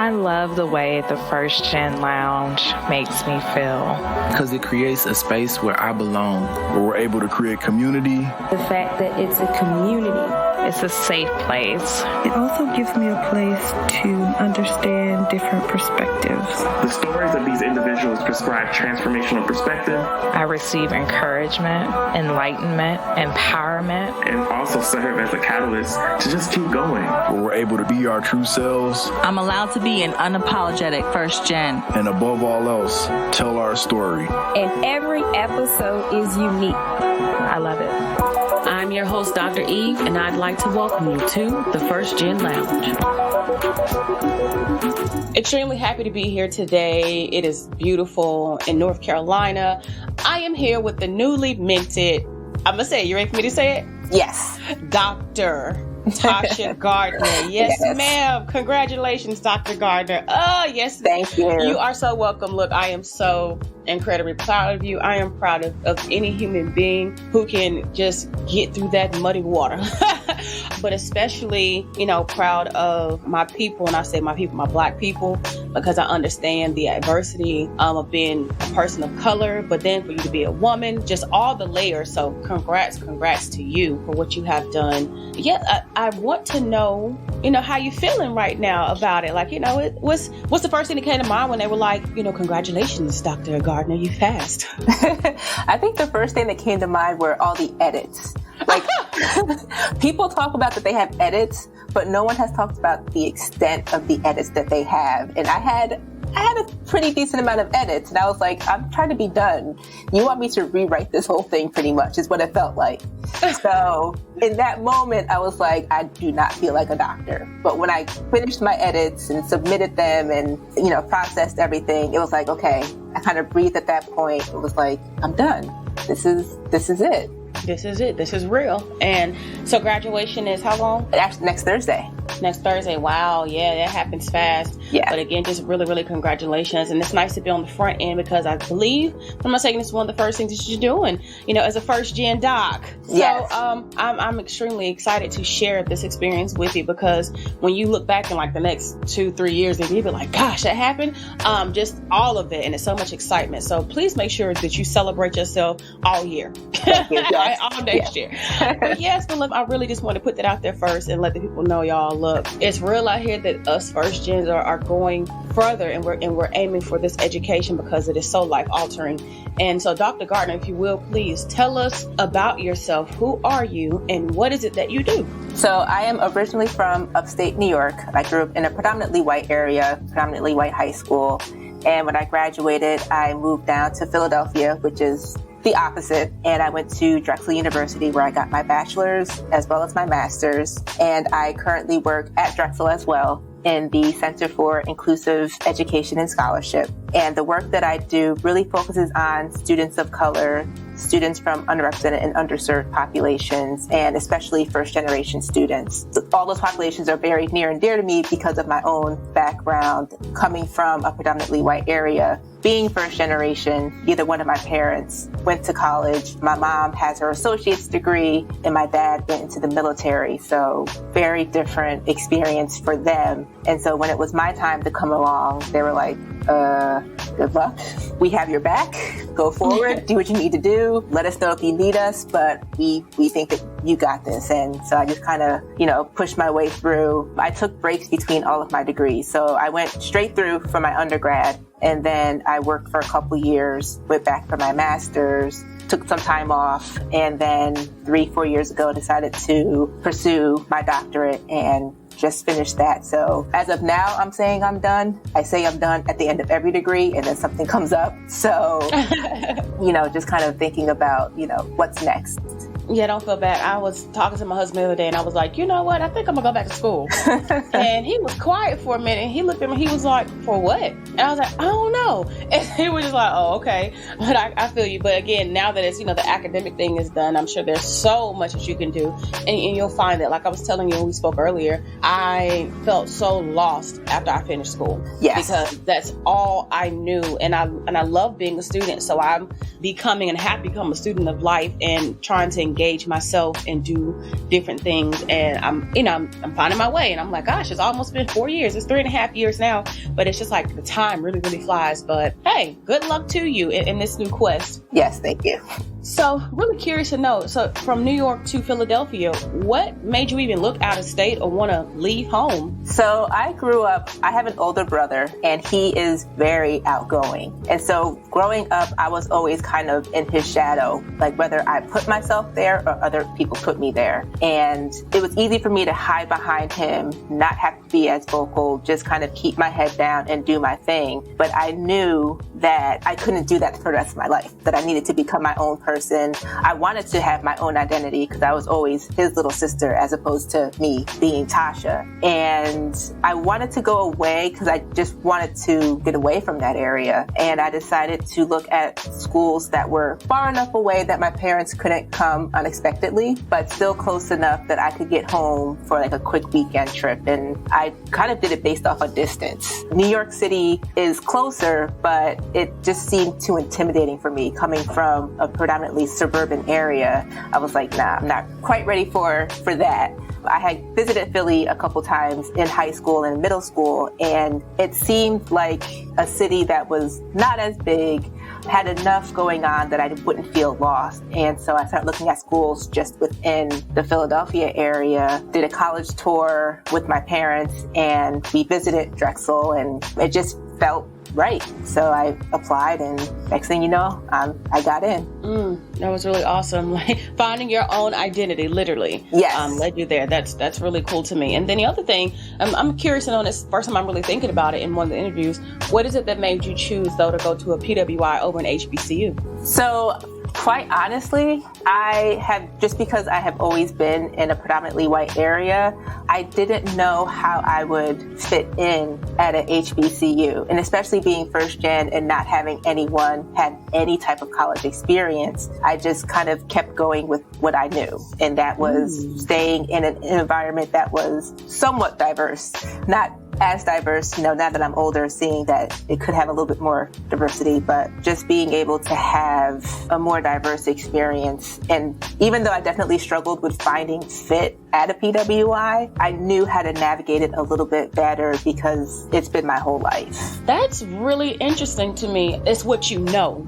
I love the way the First Gen Lounge makes me feel. Because it creates a space where I belong, where we're able to create community. The fact that it's a community. It's a safe place. It also gives me a place to understand different perspectives. The stories of these individuals prescribe transformational perspective. I receive encouragement, enlightenment, empowerment. And also serve as a catalyst to just keep going. Where we're able to be our true selves. I'm allowed to be an unapologetic first gen. And above all else, tell our story. And every episode is unique. I love it. I'm your host, Dr. Eve, and I'd like to welcome you to the First Gen Lounge. Extremely happy to be here today. It is beautiful in North Carolina. I am here with the newly minted, I'm going to say it. You ready for me to say it? Yes. Dr. Tasha Gardner. Yes, ma'am. Congratulations, Dr. Gardner. Oh, yes. Thank you. You are so welcome. Look, I am so incredibly proud of you. I am proud of any human being who can just get through that muddy water. But especially, proud of my people. And I say my people, my Black people, because I understand the adversity of being a person of color, but then for you to be a woman, just all the layers. So congrats to you for what you have done. Yeah, I want to know, how you feeling right now about it. Like, what's the first thing that came to mind when they were like, congratulations, Dr. Gardner, you passed. I think the first thing that came to mind were all the edits. Like, people talk about that they have edits, but no one has talked about the extent of the edits that they have. And I had a pretty decent amount of edits, and I was like, I'm trying to be done. You want me to rewrite this whole thing pretty much is what it felt like. So in that moment, I was like, I do not feel like a doctor. But when I finished my edits and submitted them and, processed everything, it was like, okay, I kind of breathed at that point. It was like, I'm done. This is it. This is it. This is real. And so graduation is how long? Actually, next Thursday. Next Thursday. Wow. Yeah, that happens fast. Yeah. But again, just really, really congratulations. And it's nice to be on the front end because I believe, if I'm not saying this is one of the first things that you're doing, as a first gen doc. Yes. So I'm extremely excited to share this experience with you because when you look back in like the next 2-3 years, and you'll be like, gosh, that happened. Just all of it. And it's so much excitement. So please make sure that you celebrate yourself all year. All next year. But yes, but look, I really just want to put that out there first and let the people know, y'all, look, it's real out here that us first gens are going further and we're aiming for this education because it is so life altering. And so Dr. Gardner, if you will, please tell us about yourself. Who are you and what is it that you do? So I am originally from upstate New York. I grew up in a predominantly white area, predominantly white high school. And when I graduated, I moved down to Philadelphia, which is the opposite. And I went to Drexel University where I got my bachelor's as well as my master's. And I currently work at Drexel as well in the Center for Inclusive Education and Scholarship. And the work that I do really focuses on students of color, students from underrepresented and underserved populations, and especially first generation students. All those populations are very near and dear to me because of my own background coming from a predominantly white area. Being first generation, neither one of my parents went to college. My mom has her associate's degree and my dad went into the military. So very different experience for them. And so when it was my time to come along, they were like, good luck. We have your back. Go forward. Do what you need to do. Let us know if you need us, but we think that you got this. And so I just kind of, pushed my way through. I took breaks between all of my degrees. So I went straight through for my undergrad, and then I worked for a couple years, went back for my master's, took some time off, and then 3-4 years ago decided to pursue my doctorate and just finished that. So as of now, I'm saying I'm done. I say I'm done at the end of every degree and then something comes up. So, just kind of thinking about, what's next. Yeah, don't feel bad. I was talking to my husband the other day and I was like, you know what? I think I'm gonna go back to school. And he was quiet for a minute. And he looked at me, he was like, for what? And I was like, I don't know. And he was just like, oh, okay. But I feel you. But again, now that it's, the academic thing is done, I'm sure there's so much that you can do. And you'll find that, like I was telling you when we spoke earlier, I felt so lost after I finished school. Yes. Because that's all I knew. And I love being a student. So I'm becoming and have become a student of life and trying to engage engage myself and do different things. And I'm finding my way. And I'm like, gosh, it's almost been 4 years. It's 3.5 years now. But it's just like the time really, really flies. But hey, good luck to you in this new quest. Yes, thank you. So really curious to know, so from New York to Philadelphia, what made you even look out of state or want to leave home? So I have an older brother, and he is very outgoing. And so growing up, I was always kind of in his shadow, like whether I put myself there or other people put me there. And it was easy for me to hide behind him, not have to be as vocal, just kind of keep my head down and do my thing. But I knew that I couldn't do that for the rest of my life, that I needed to become my own person. I wanted to have my own identity because I was always his little sister as opposed to me being Tasha. And I wanted to go away because I just wanted to get away from that area. And I decided to look at schools that were far enough away that my parents couldn't come unexpectedly, but still close enough that I could get home for like a quick weekend trip. And I kind of did it based off of distance. New York City is closer, but it just seemed too intimidating for me coming from a predominantly suburban area. I was like, nah, I'm not quite ready for that. I had visited Philly a couple times in high school and middle school, and it seemed like a city that was not as big, had enough going on that I wouldn't feel lost. And so I started looking at schools just within the Philadelphia area, did a college tour with my parents, and we visited Drexel, and it just felt right. So I applied, and next thing you know, I got in. That was really awesome. Like finding your own identity, literally. Yes. Led you there. That's really cool to me. And then the other thing, I'm curious to know, this first time I'm really thinking about it in one of the interviews, what is it that made you choose though to go to a PWI over an HBCU? So quite honestly, because I have always been in a predominantly white area, I didn't know how I would fit in at a HBCU. And especially being first gen and not having anyone had any type of college experience, I just kind of kept going with what I knew. And that was staying in an environment that was somewhat diverse, not as diverse, now that I'm older, seeing that it could have a little bit more diversity, but just being able to have a more diverse experience. And even though I definitely struggled with finding fit at a PWI, I knew how to navigate it a little bit better because it's been my whole life. That's really interesting to me. It's what you know.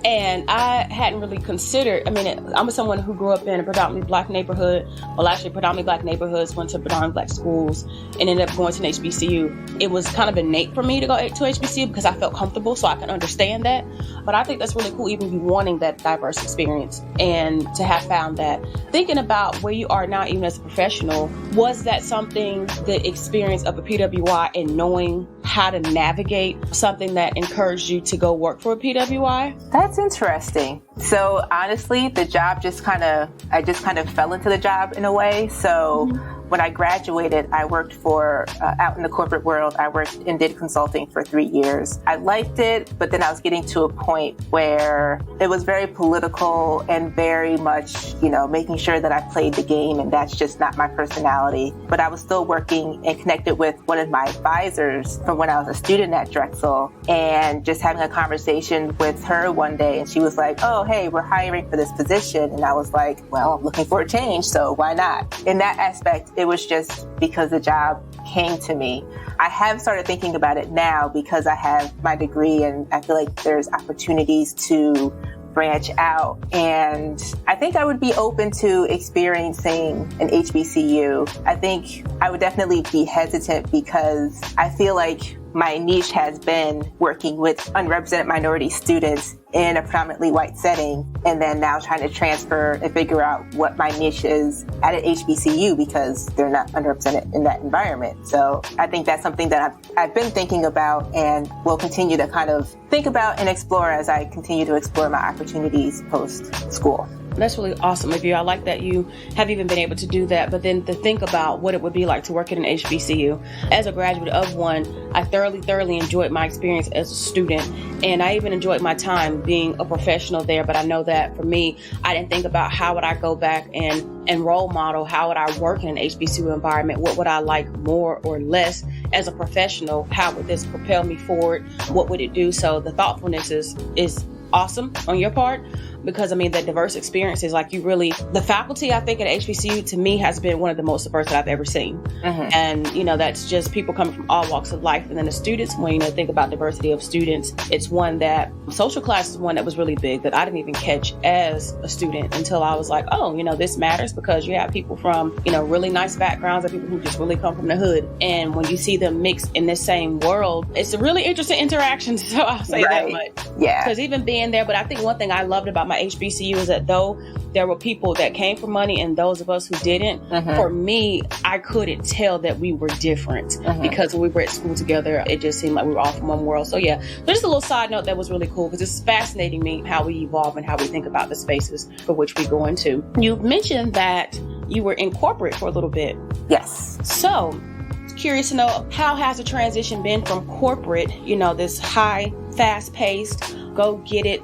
And I hadn't really considered, I'm someone who grew up in a predominantly black neighborhood, predominantly black neighborhoods, went to predominantly black schools, and ended up going to an HBCU. It was kind of innate for me to go to HBCU because I felt comfortable, so I can understand that. But I think that's really cool, even you wanting that diverse experience and to have found that. Thinking about where you are now, even as a professional, was that something, the experience of a PWI and knowing how to navigate, something that encouraged you to go work for a PWI? That's interesting. So honestly, the job I just kind of fell into the job in a way. So when I graduated, I worked for, out in the corporate world, I worked and did consulting for 3 years. I liked it, but then I was getting to a point where it was very political and very much, making sure that I played the game, and that's just not my personality. But I was still working and connected with one of my advisors from when I was a student at Drexel, and just having a conversation with her one day, and she was like, oh, hey, we're hiring for this position. And I was like, well, I'm looking for a change, so why not? In that aspect, it was just because the job came to me. I have started thinking about it now because I have my degree, and I feel like there's opportunities to branch out. And I think I would be open to experiencing an HBCU. I think I would definitely be hesitant because I feel like my niche has been working with underrepresented minority students in a predominantly white setting, and then now trying to transfer and figure out what my niche is at an HBCU because they're not underrepresented in that environment. So I think that's something that I've been thinking about and will continue to kind of think about and explore as I continue to explore my opportunities post-school. That's really awesome of you. I like that you have even been able to do that, but then to think about what it would be like to work at an HBCU. As a graduate of one, I thoroughly enjoyed my experience as a student, and I even enjoyed my time being a professional there. But I know that for me, I didn't think about how would I go back and role model, how would I work in an HBCU environment, what would I like more or less as a professional, how would this propel me forward, what would it do? So the thoughtfulness is awesome on your part. because that diverse experiences, like the faculty, I think at HBCU to me has been one of the most diverse that I've ever seen. And, that's just people coming from all walks of life. And then the students, when think about diversity of students, it's one that social class is one that was really big that I didn't even catch as a student until I was like, oh, this matters, because you have people from, really nice backgrounds and people who just really come from the hood. And when you see them mix in this same world, it's a really interesting interaction. So I'll say that much. Yeah. Because even being there, but I think one thing I loved about my HBCU is that though there were people that came from money and those of us who didn't, for me, I couldn't tell that we were different because when we were at school together, it just seemed like we were all from one world. So yeah, just a little side note that was really cool because it's fascinating me how we evolve and how we think about the spaces for which we go into. You mentioned that you were in corporate for a little bit. Yes. So curious to know, how has the transition been from corporate, this high, fast-paced, go get it,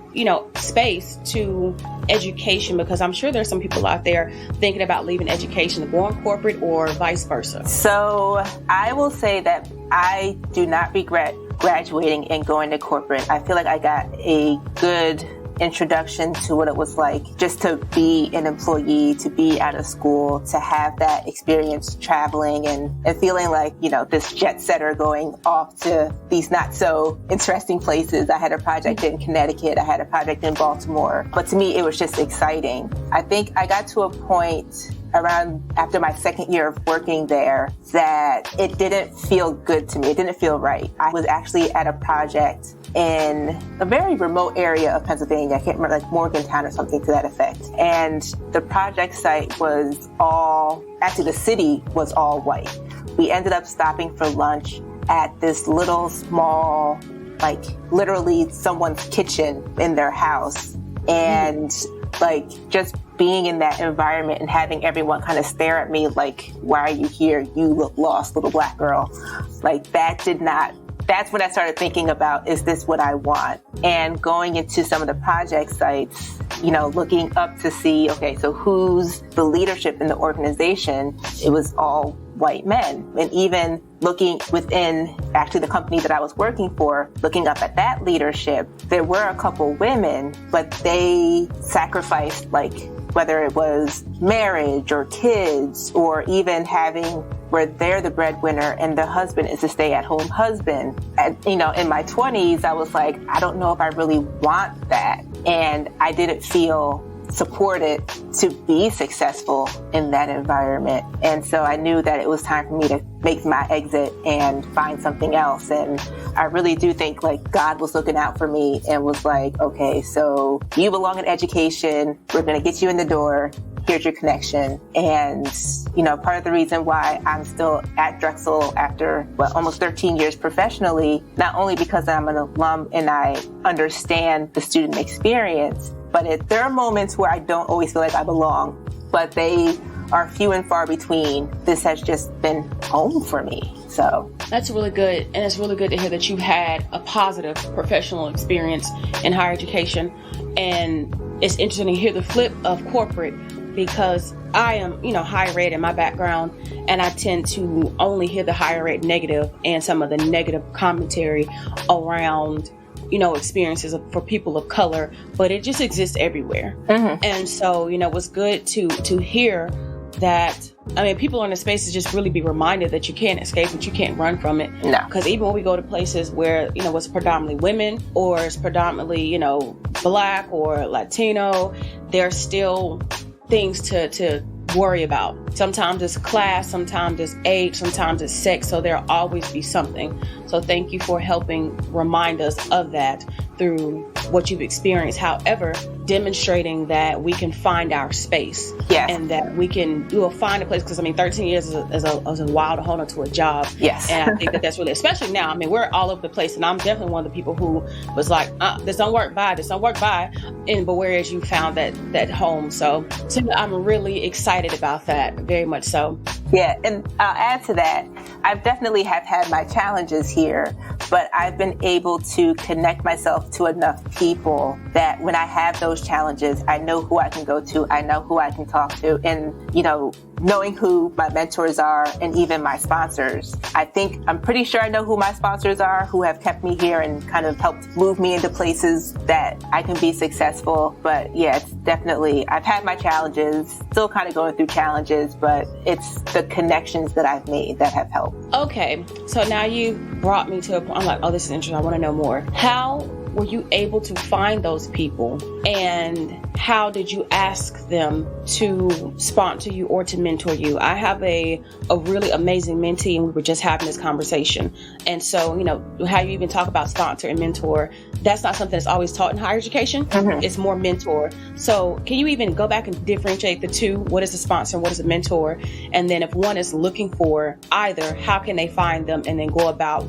space to education? Because I'm sure there's some people out there thinking about leaving education to go on corporate or vice versa. So I will say that I do not regret graduating and going to corporate. I feel like I got a good introduction to what it was like just to be an employee, to be out of school, to have that experience traveling and feeling like, this jet setter going off to these not so interesting places. I had a project in Connecticut. I had a project in Baltimore. But to me, it was just exciting. I think I got to a point around after my second year of working there that it didn't feel good to me. It didn't feel right. I was actually at a project in a very remote area of Pennsylvania. I can't remember, like Morgantown or something to that effect. And the project site was the city was all white. We ended up stopping for lunch at this little small, like literally someone's kitchen in their house. And just being in that environment and having everyone kind of stare at me like, why are you here? You look lost, little black girl. That's when I started thinking about, is this what I want? And going into some of the project sites, looking up to see, okay, so who's the leadership in the organization? It was all white men. And even looking within actually the company that I was working for, looking up at that leadership, there were a couple women, but they sacrificed whether it was marriage or kids or even having where they're the breadwinner and the husband is a stay-at-home husband. And, in my 20s, I was like, I don't know if I really want that. And I didn't feel supported to be successful in that environment. And so I knew that it was time for me to make my exit and find something else. And I really do think God was looking out for me and was like, okay, so you belong in education. We're going to get you in the door. Here's your connection. And, part of the reason why I'm still at Drexel after almost 13 years professionally, not only because I'm an alum and I understand the student experience, but there are moments where I don't always feel like I belong, but they are few and far between. This has just been home for me. So that's really good. And it's really good to hear that you had a positive professional experience in higher education. And it's interesting to hear the flip of corporate, because I am, higher ed in my background, and I tend to only hear the higher ed negative and some of the negative commentary around, experiences for people of color, but it just exists everywhere. And so, it's good to hear that. People in the spaces just really be reminded that you can't escape it, you can't run from it. No. Because even when we go to places where, it's predominantly women or it's predominantly, Black or Latino, there's still things to worry about. Sometimes it's class, sometimes it's age, sometimes it's sex. So there'll always be something. So thank you for helping remind us of that through what you've experienced. However, demonstrating that we can find our space. Yes. And that we'll find a place, because 13 years is a while to hold on to a job. Yes. And I think that's really, especially now, we're all over the place, and I'm definitely one of the people who was like, this don't work by. But whereas you found that home. So I'm really excited about that, very much so. Yeah, and I'll add to that, I definitely have had my challenges here, but I've been able to connect myself to enough people that when I have those challenges, I know who I can go to, I know who I can talk to, and, knowing who my mentors are and even my sponsors. I'm pretty sure I know who my sponsors are, who have kept me here and kind of helped move me into places that I can be successful. But yeah, it's definitely, I've had my challenges, still kind of going through challenges, but it's the connections that I've made that have helped. Okay, so now you brought me to a point, I'm like, oh, this is interesting, I want to know more. How were you able to find those people, and how did you ask them to sponsor you or to mentor you? I have a really amazing mentee, and we were just having this conversation. And so, how you even talk about sponsor and mentor, that's not something that's always taught in higher education. Mm-hmm. It's more mentor. So can you even go back and differentiate the two? What is a sponsor and what is a mentor? And then if one is looking for either, how can they find them and then go about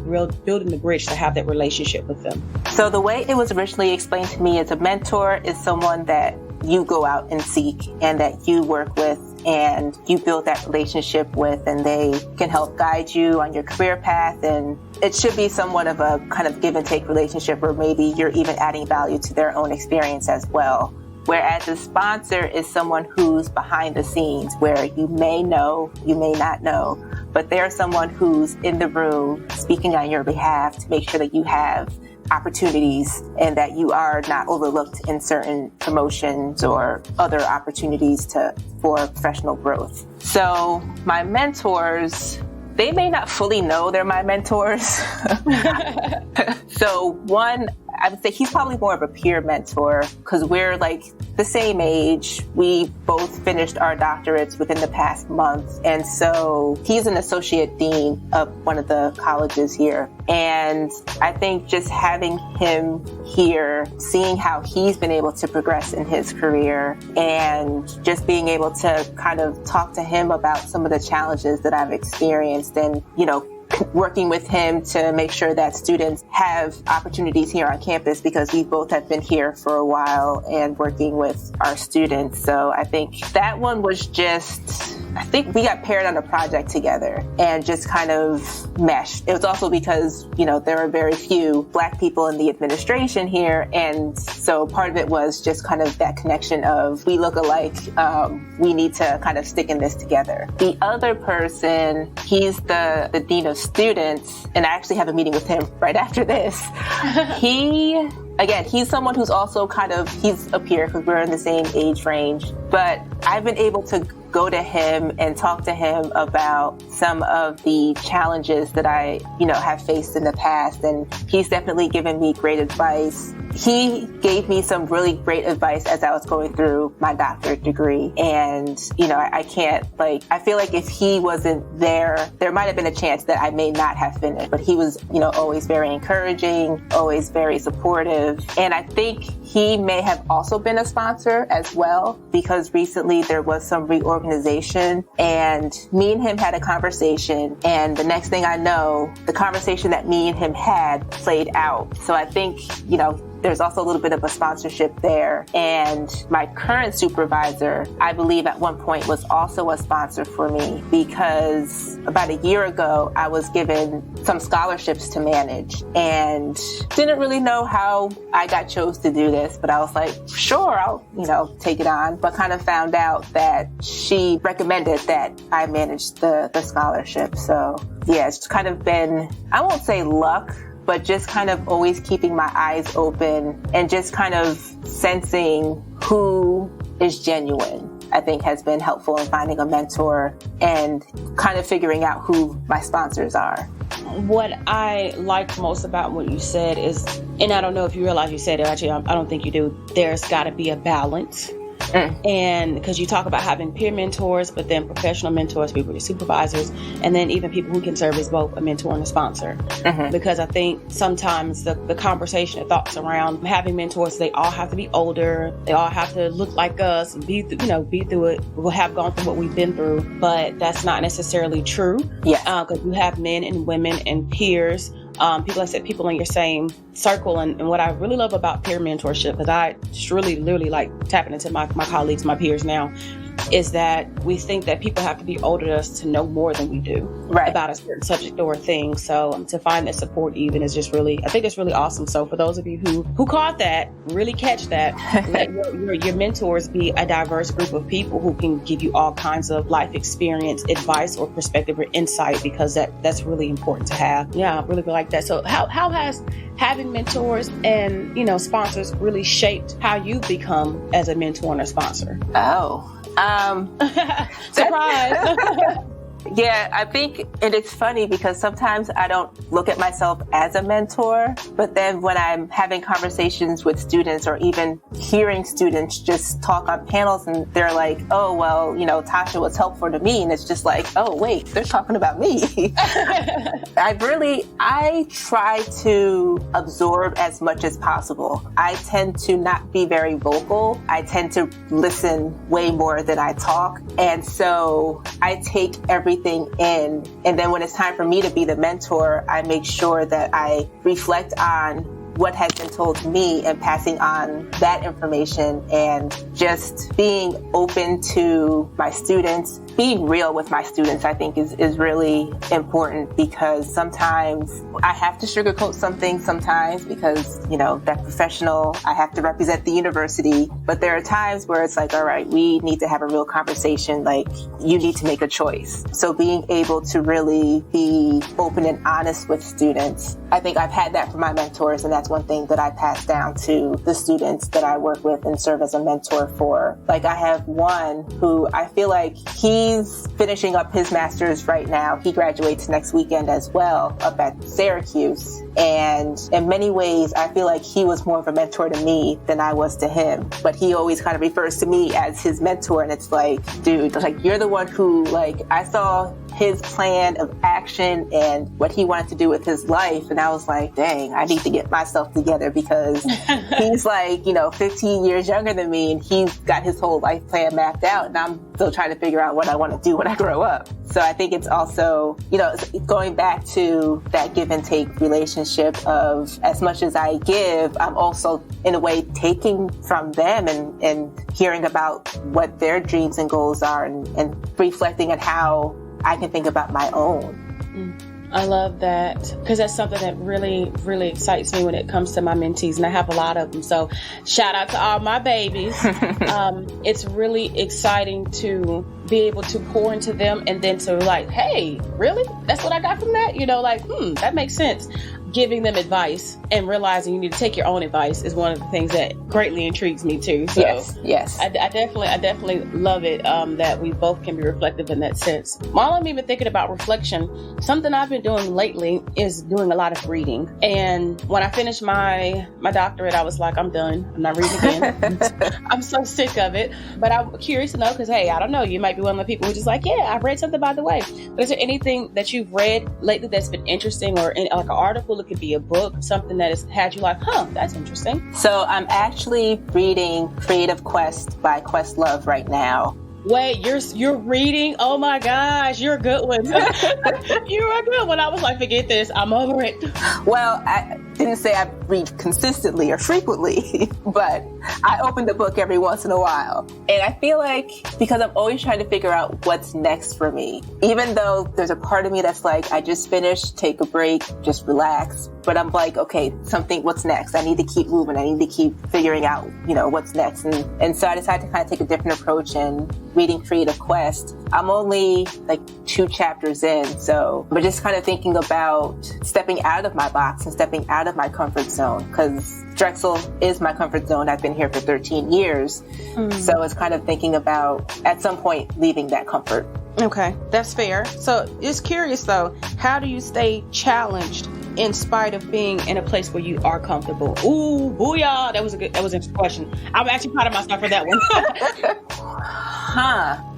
building the bridge to have that relationship with them? So the way it was originally explained to me as a mentor is someone that you go out and seek and that you work with and you build that relationship with, and they can help guide you on your career path. And it should be somewhat of a kind of give and take relationship, or maybe you're even adding value to their own experience as well. Whereas a sponsor is someone who's behind the scenes, where you may know, you may not know, but they're someone who's in the room speaking on your behalf to make sure that you have opportunities and that you are not overlooked in certain promotions or other opportunities for professional growth. So my mentors, they may not fully know they're my mentors. So one, I would say he's probably more of a peer mentor because we're like the same age. We both finished our doctorates within the past month. And so he's an associate dean of one of the colleges here. And I think just having him here, seeing how he's been able to progress in his career, and just being able to kind of talk to him about some of the challenges that I've experienced, and, working with him to make sure that students have opportunities here on campus, because we both have been here for a while and working with our students. So I think that one was I think we got paired on a project together and just kind of meshed. It was also because, there are very few Black people in the administration here. And so part of it was just kind of that connection of we look alike. We need to kind of stick in this together. The other person, he's the dean of students, and I actually have a meeting with him right after this. He's someone who's also he's a peer because we're in the same age range, but I've been able to go to him and talk to him about some of the challenges that I, have faced in the past. And he's definitely given me great advice. He gave me some really great advice as I was going through my doctorate degree. And, I feel like if he wasn't there, there might have been a chance that I may not have finished. But he was, always very encouraging, always very supportive. And I think he may have also been a sponsor as well, because recently there was some reorganization and me and him had a conversation. And the next thing I know, the conversation that me and him had played out. So I think, there's also a little bit of a sponsorship there. And my current supervisor, I believe at one point was also a sponsor for me, because about a year ago, I was given some scholarships to manage and didn't really know how I got chose to do this, but I was like, sure, I'll, take it on, but kind of found out that she recommended that I manage the scholarship. So yeah, it's kind of been, I won't say luck, but just kind of always keeping my eyes open and just kind of sensing who is genuine, I think has been helpful in finding a mentor and kind of figuring out who my sponsors are. What I liked most about what you said is, and I don't know if you realize you said it, actually, I don't think you do, there's got to be a balance. And because you talk about having peer mentors, but then professional mentors, people with supervisors, and then even people who can serve as both a mentor and a sponsor. Mm-hmm. Because I think sometimes the conversation and thoughts around having mentors, they all have to be older, they all have to look like us and be through it, we'll have gone through what we've been through, but that's not necessarily true. Yeah. Because you have men and women and peers, people in your same circle. And what I really love about peer mentorship, because I just really, literally like tapping into my colleagues, my peers now, is that we think that people have to be older than us to know more than we do about a certain subject or thing. So to find that support even is just really, I think it's really awesome. So for those of you who caught that, really catch that, let your mentors be a diverse group of people who can give you all kinds of life experience, advice, or perspective or insight, because that's really important to have. Yeah, I really like that. So how has having mentors and, sponsors really shaped how you become as a mentor and a sponsor? Surprise. Yeah, I think, and it's funny because sometimes I don't look at myself as a mentor, but then when I'm having conversations with students or even hearing students just talk on panels and they're like, oh, well, Tasha was helpful to me. And it's just like, oh, wait, they're talking about me. I try to absorb as much as possible. I tend to not be very vocal. I tend to listen way more than I talk. And so I take everything in, and then when it's time for me to be the mentor, I make sure that I reflect on what has been told to me and passing on that information, and just being open to my students, being real with my students, I think is really important, because sometimes I have to sugarcoat something sometimes because, that professional, I have to represent the university, but there are times where it's like, all right, we need to have a real conversation, like you need to make a choice. So being able to really be open and honest with students, I think I've had that from my mentors, and that's one thing that I pass down to the students that I work with and serve as a mentor for. Like, I have one who I feel like he's finishing up his master's right now. He graduates next weekend as well up at Syracuse. And in many ways, I feel like he was more of a mentor to me than I was to him. But he always kind of refers to me as his mentor. And it's like, dude, like, you're the one who, like, I saw his plan of action and what he wanted to do with his life. And I was like, dang, I need to get myself together, because he's like, 15 years younger than me, and he's got his whole life plan mapped out. And I'm still trying to figure out what I want to do when I grow up. So I think it's also, going back to that give and take relationship of, as much as I give, I'm also in a way taking from them and hearing about what their dreams and goals are, and reflecting on how I can think about my own. I love that, because that's something that really, really excites me when it comes to my mentees, and I have a lot of them. So shout out to all my babies. It's really exciting to be able to pour into them, and then to like, hey, really? That's what I got from that? That makes sense. Giving them advice and realizing you need to take your own advice is one of the things that greatly intrigues me too. So yes. I definitely love it that we both can be reflective in that sense. While I'm even thinking about reflection, something I've been doing lately is doing a lot of reading. And when I finished my doctorate, I was like, I'm done. I'm not reading again. I'm so sick of it. But I'm curious to know, because hey, I don't know, you might be one of the people who's just like, yeah, I've read something by the way. But is there anything that you've read lately that's been interesting, or like an article? It could be a book, something that has had you like, that's interesting. So I'm actually reading Creative Quest by Questlove right now. Wait, you're reading? Oh my gosh, you're a good one. You're a good one. I was like, forget this, I'm over it. Well, I didn't say I read consistently or frequently, but I open the book every once in a while. And I feel like, because I'm always trying to figure out what's next for me, even though there's a part of me that's like, I just finished, take a break, just relax. But I'm like, okay, what's next? I need to keep moving. I need to keep figuring out, what's next. And so I decided to kind of take a different approach and reading Creative Quest. I'm only like 2 chapters in. So we're just kind of thinking about stepping out of my box and stepping out of my comfort zone, because Drexel is my comfort zone. I've been here for 13 years. So it's kind of thinking about at some point leaving that comfort. Okay, that's fair. So just curious though, how do you stay challenged in spite of being in a place where you are comfortable? Ooh, booyah! That was an interesting question. I'm actually proud of myself for that one.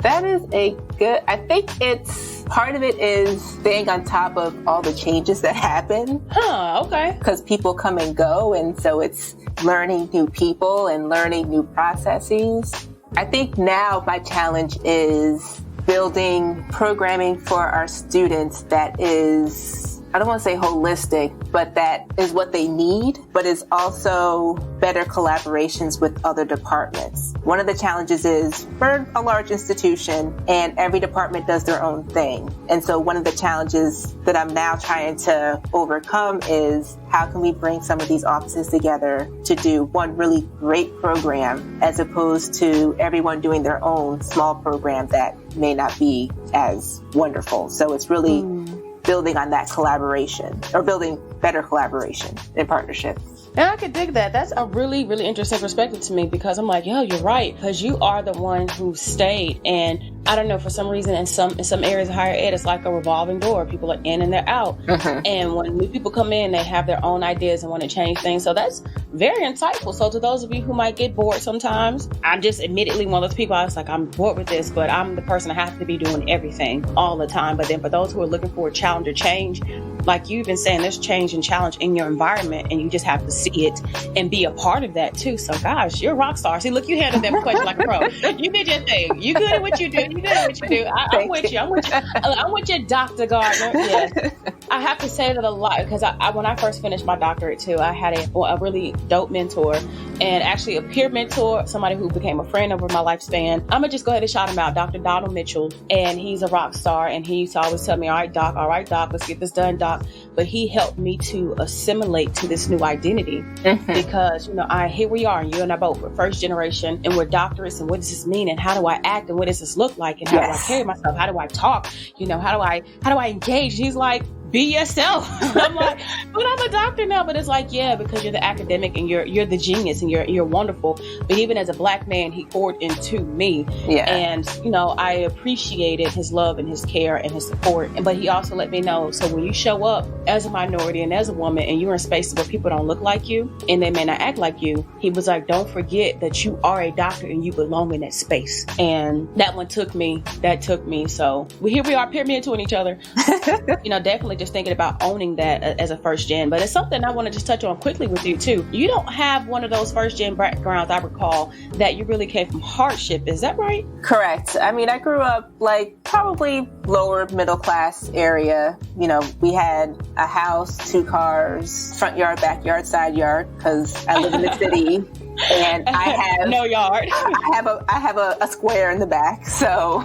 That is a good, I think it's, part of it is staying on top of all the changes that happen. Okay. Because people come and go, and so it's learning new people and learning new processes. I think now my challenge is building programming for our students that is I don't want to say holistic, but that is what they need, but it's also better collaborations with other departments. One of the challenges is we're a large institution and every department does their own thing. And so one of the challenges that I'm now trying to overcome is how can we bring some of these offices together to do one really great program as opposed to everyone doing their own small program that may not be as wonderful. So it's really building on that collaboration or building better collaboration and partnership. And I could dig that. That's a really, really interesting perspective to me because I'm like, yo, you're right. Because you are the one who stayed. And I don't know, for some reason, in some areas of higher ed, it's like a revolving door. People are in and they're out. And when new people come in, they have their own ideas and want to change things. So that's very insightful. So to those of you who might get bored sometimes, I'm just admittedly one of those people. I was like, I'm bored with this, but I'm the person that has to be doing everything all the time. But then for those who are looking for a challenge or change, like you've been saying, there's change and challenge in your environment and you just have to see it and be a part of that too. So gosh, you're a rock star. See, look, you handled that question like a pro. You did your thing. You good at what you do. You good at what you do. I'm with you. I'm with you, Dr. Gardner. Yeah. I have to say that a lot because when I first finished my doctorate too, I had a really dope mentor and actually a peer mentor, somebody who became a friend over my lifespan. I'm gonna just go ahead and shout him out, Dr. Donald Mitchell. And he's a rock star and he used to always tell me, all right, doc, let's get this done, doc. But he helped me to assimilate to this new identity because, here we are, and you and I both, we're first generation and we're doctorates. And what does this mean? And how do I act? And what does this look like? And how do I carry myself? How do I talk? How do I engage? And he's like, be yourself. I'm like, but I'm a doctor now. But it's like, yeah, because you're the academic and you're the genius and you're wonderful. But even as a Black man, he poured into me. Yeah. And, I appreciated his love and his care and his support. But he also let me know, so when you show up as a minority and as a woman and you're in spaces where people don't look like you and they may not act like you, he was like, don't forget that you are a doctor and you belong in that space. And that one took me. So here we are, peer mentoring each other. Definitely just thinking about owning that as a first gen. But it's something I want to just touch on quickly with you too. You don't have one of those first gen backgrounds, I recall, that you really came from hardship. Is that right? Correct. I mean, I grew up probably lower middle class area. We had a house, 2 cars, front yard, backyard, side yard, because I live in the city. And I have no yard. I have a square in the back. So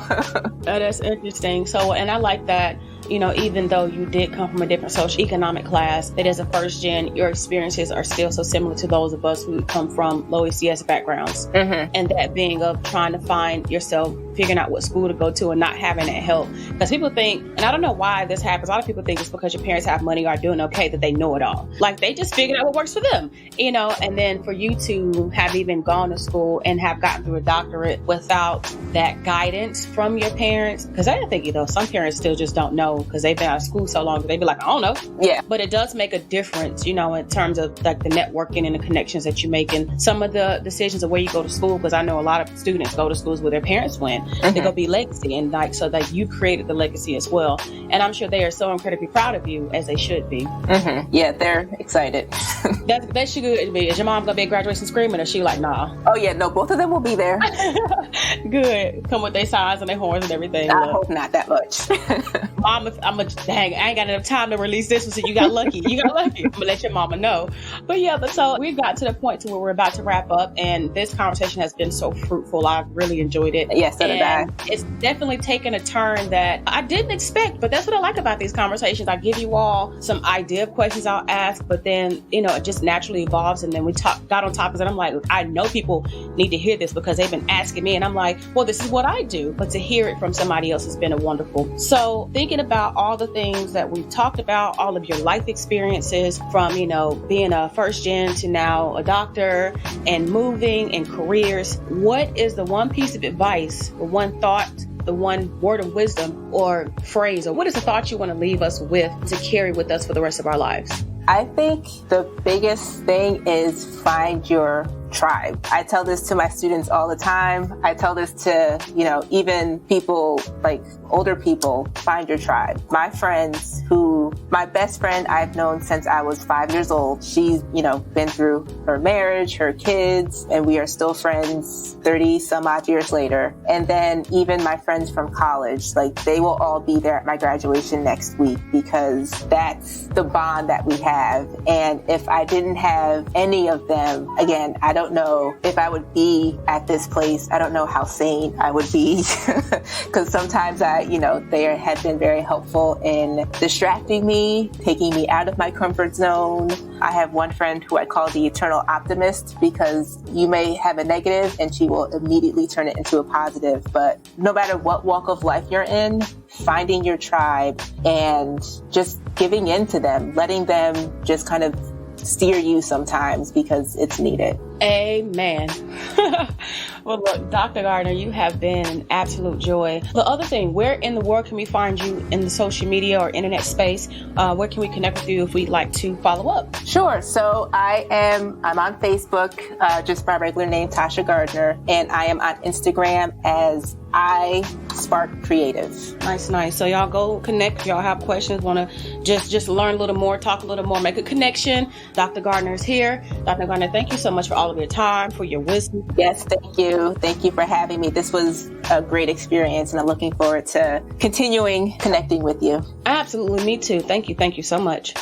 that's interesting. So, and I like that. Even though you did come from a different socioeconomic class, that as a first gen, your experiences are still so similar to those of us who come from low ECS backgrounds. And that being of trying to find yourself, figuring out what school to go to and not having that help. Because people think, and I don't know why this happens, a lot of people think it's because your parents have money or are doing okay that they know it all. Like they just figured out what works for them, and then for you to have even gone to school and have gotten through a doctorate without that guidance from your parents. Because I think, some parents still just don't know because they've been out of school so long that they be like, I don't know. Yeah. But it does make a difference, in terms of the networking and the connections that you make and some of the decisions of where you go to school. Because I know a lot of students go to schools where their parents went. They go be legacy and so that you created the legacy as well. And I'm sure they are so incredibly proud of you, as they should be. Yeah, they're excited. That should be. Is your mom gonna be at graduation screaming, or is she like, nah? Oh yeah, no, both of them will be there. Good. Come with their signs and their horns and everything. I hope not that much. Mom, dang, I ain't got enough time to release this one, so you got lucky. I'm gonna let your mama know. But yeah, so we got to the point to where we're about to wrap up, and this conversation has been so fruitful. I've really enjoyed it. Yes, so did I. It's definitely taken a turn that I didn't expect, but that's what I like about these conversations. I give you all some idea of questions I'll ask, but then, it just naturally evolves, and then we got on topics, and I'm like, I know people need to hear this because they've been asking me, and I'm like, well, this is what I do, but to hear it from somebody else has been a wonderful. So thinking about all the things that we've talked about, all of your life experiences from, being a first gen to now a doctor and moving and careers, what is the one piece of advice or one thought, the one word of wisdom or phrase, or what is the thought you want to leave us with to carry with us for the rest of our lives? I think the biggest thing is find your tribe. I tell this to my students all the time. I tell this to, even people like older people, find your tribe. My friends my best friend I've known since I was 5 years old. She's, been through her marriage, her kids, and we are still friends 30 some odd years later. And then even my friends from college, they will all be there at my graduation next week because that's the bond that we have. And if I didn't have any of them, again, I don't know if I would be at this place. I don't know how sane I would be because sometimes they have been very helpful in distracting me, taking me out of my comfort zone. I have one friend who I call the eternal optimist because you may have a negative and she will immediately turn it into a positive. But no matter what walk of life you're in, finding your tribe and just giving in to them, letting them just kind of steer you sometimes because it's needed. Amen. Well, look, Dr. Gardner, you have been an absolute joy. The other thing, where in the world can we find you in the social media or internet space? Where can we connect with you if we'd like to follow up? Sure. So I'm on Facebook, just my regular name, Tasha Gardner, and I am on Instagram as iSparkCreative. Nice. So y'all go connect. If y'all have questions, want to just learn a little more, talk a little more, make a connection. Dr. Gardner is here. Dr. Gardner, thank you so much for all of your time, for your wisdom. Yes, thank you. Thank you for having me. This was a great experience, and I'm looking forward to continuing connecting with you. Absolutely. Me too. Thank you. Thank you so much.